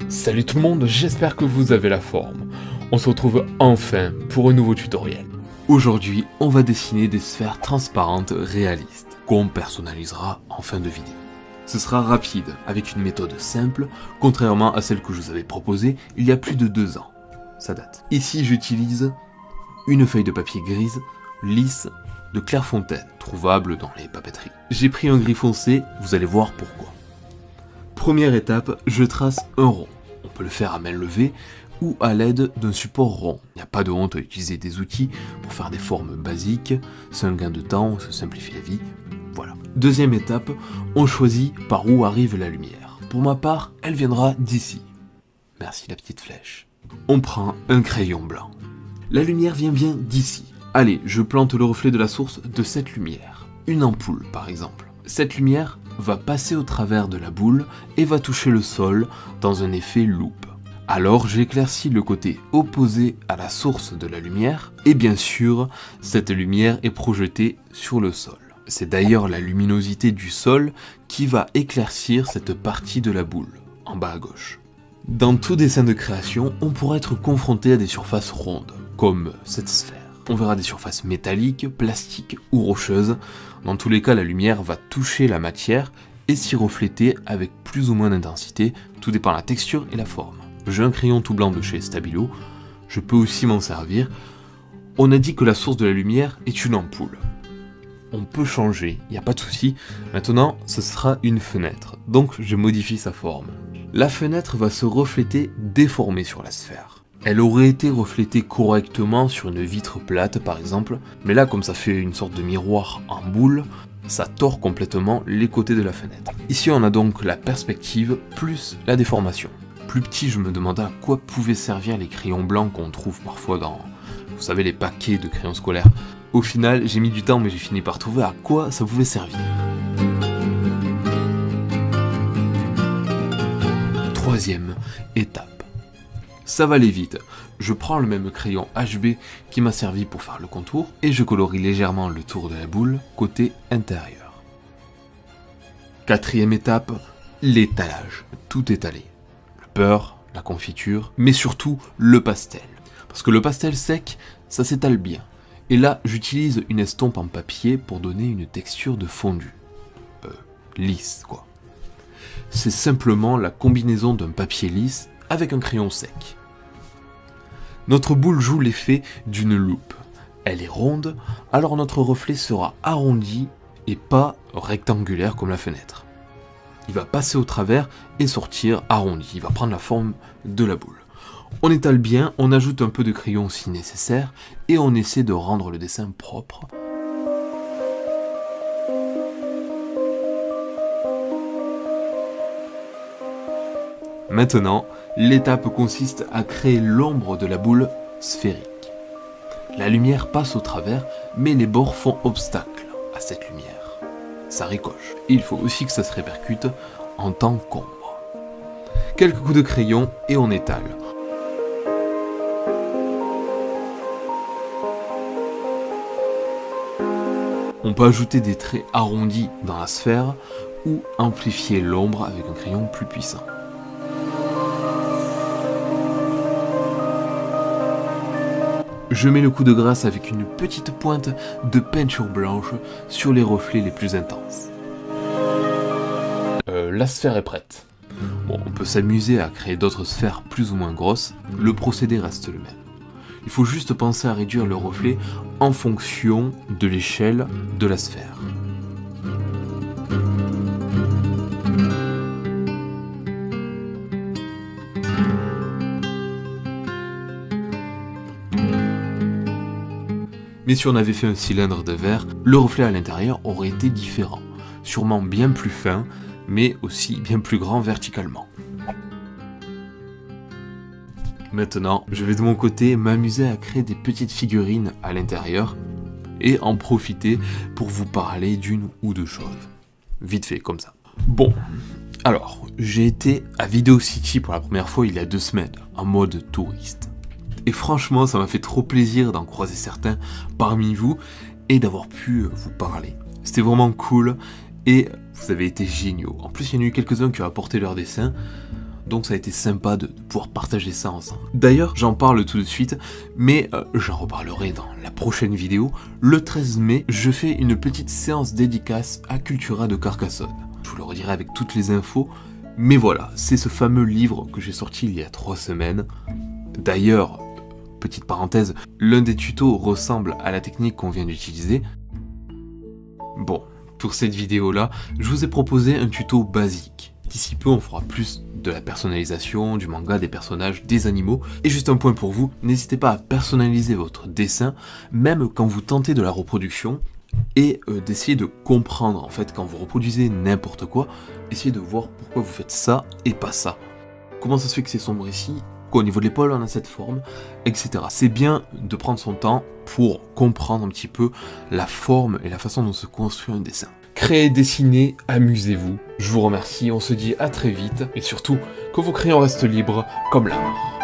Salut tout le monde, j'espère que vous avez la forme. On se retrouve enfin pour un nouveau tutoriel. Aujourd'hui, on va dessiner des sphères transparentes réalistes, qu'on personnalisera en fin de vidéo. Ce sera rapide, avec une méthode simple, contrairement à celle que je vous avais proposée il y a plus de 2 ans. Ça date. Ici, j'utilise une feuille de papier grise, lisse, de Clairefontaine, trouvable dans les papeteries. J'ai pris un gris foncé, vous allez voir pourquoi. Première étape, je trace un rond. On peut le faire à main levée ou à l'aide d'un support rond. Il n'y a pas de honte à utiliser des outils pour faire des formes basiques, c'est un gain de temps, on se simplifie la vie, voilà. Deuxième étape, on choisit par où arrive la lumière. Pour ma part, elle viendra d'ici. Merci la petite flèche. On prend un crayon blanc. La lumière vient bien d'ici. Allez, je plante le reflet de la source de cette lumière. Une ampoule par exemple. Cette lumière va passer au travers de la boule et va toucher le sol dans un effet loupe. Alors j'éclaircis le côté opposé à la source de la lumière et bien sûr, cette lumière est projetée sur le sol. C'est d'ailleurs la luminosité du sol qui va éclaircir cette partie de la boule, en bas à gauche. Dans tout dessin de création, on pourra être confronté à des surfaces rondes, comme cette sphère. On verra des surfaces métalliques, plastiques ou rocheuses. Dans tous les cas, la lumière va toucher la matière et s'y refléter avec plus ou moins d'intensité, tout dépend de la texture et la forme. J'ai un crayon tout blanc de chez Stabilo, je peux aussi m'en servir. On a dit que la source de la lumière est une ampoule. On peut changer, il n'y a pas de souci. Maintenant, ce sera une fenêtre, donc je modifie sa forme. La fenêtre va se refléter déformée sur la sphère. Elle aurait été reflétée correctement sur une vitre plate par exemple, mais là comme ça fait une sorte de miroir en boule, ça tord complètement les côtés de la fenêtre. Ici on a donc la perspective plus la déformation. Plus petit, je me demandais à quoi pouvaient servir les crayons blancs qu'on trouve parfois dans, vous savez, les paquets de crayons scolaires. Au final, j'ai mis du temps mais j'ai fini par trouver à quoi ça pouvait servir. Troisième étape. Ça va aller vite, je prends le même crayon HB qui m'a servi pour faire le contour et je colorie légèrement le tour de la boule côté intérieur. Quatrième étape, l'étalage, tout étalé. Le beurre, la confiture, mais surtout le pastel. Parce que le pastel sec, ça s'étale bien. Et là, j'utilise une estompe en papier pour donner une texture de fondu. Lisse quoi. C'est simplement la combinaison d'un papier lisse avec un crayon sec. Notre boule joue l'effet d'une loupe. Elle est ronde, alors notre reflet sera arrondi et pas rectangulaire comme la fenêtre. Il va passer au travers et sortir arrondi, il va prendre la forme de la boule. On étale bien, on ajoute un peu de crayon si nécessaire et on essaie de rendre le dessin propre. Maintenant, l'étape consiste à créer l'ombre de la boule sphérique. La lumière passe au travers, mais les bords font obstacle à cette lumière. Ça ricoche. Il faut aussi que ça se répercute en tant qu'ombre. Quelques coups de crayon et on étale. On peut ajouter des traits arrondis dans la sphère ou amplifier l'ombre avec un crayon plus puissant. Je mets le coup de grâce avec une petite pointe de peinture blanche sur les reflets les plus intenses. La sphère est prête. Bon, on peut s'amuser à créer d'autres sphères plus ou moins grosses, le procédé reste le même. Il faut juste penser à réduire le reflet en fonction de l'échelle de la sphère. Mais si on avait fait un cylindre de verre, le reflet à l'intérieur aurait été différent, sûrement bien plus fin, mais aussi bien plus grand verticalement. Maintenant, je vais de mon côté m'amuser à créer des petites figurines à l'intérieur et en profiter pour vous parler d'une ou deux choses. Vite fait, comme ça. Bon, alors, j'ai été à Video City pour la première fois il y a 2 semaines, en mode touriste. Et franchement, ça m'a fait trop plaisir d'en croiser certains parmi vous et d'avoir pu vous parler. C'était vraiment cool et vous avez été géniaux. En plus, il y en a eu quelques-uns qui ont apporté leur dessin. Donc ça a été sympa de pouvoir partager ça ensemble. D'ailleurs, j'en parle tout de suite, mais j'en reparlerai dans la prochaine vidéo. Le 13 mai, je fais une petite séance dédicace à Cultura de Carcassonne. Je vous le redirai avec toutes les infos, mais voilà, c'est ce fameux livre que j'ai sorti il y a 3 semaines. D'ailleurs, petite parenthèse, l'un des tutos ressemble à la technique qu'on vient d'utiliser. Bon, pour cette vidéo-là, je vous ai proposé un tuto basique. D'ici peu, on fera plus de la personnalisation, du manga, des personnages, des animaux. Et juste un point pour vous, n'hésitez pas à personnaliser votre dessin, même quand vous tentez de la reproduction, et d'essayer de comprendre, en fait, quand vous reproduisez n'importe quoi, essayez de voir pourquoi vous faites ça et pas ça. Comment ça se fait que c'est sombre ici, qu'au niveau de l'épaule on a cette forme, etc. C'est bien de prendre son temps pour comprendre un petit peu la forme et la façon dont se construit un dessin. Créez, dessinez, amusez-vous. Je vous remercie, on se dit à très vite, et surtout, que vos crayons restent libres comme l'art.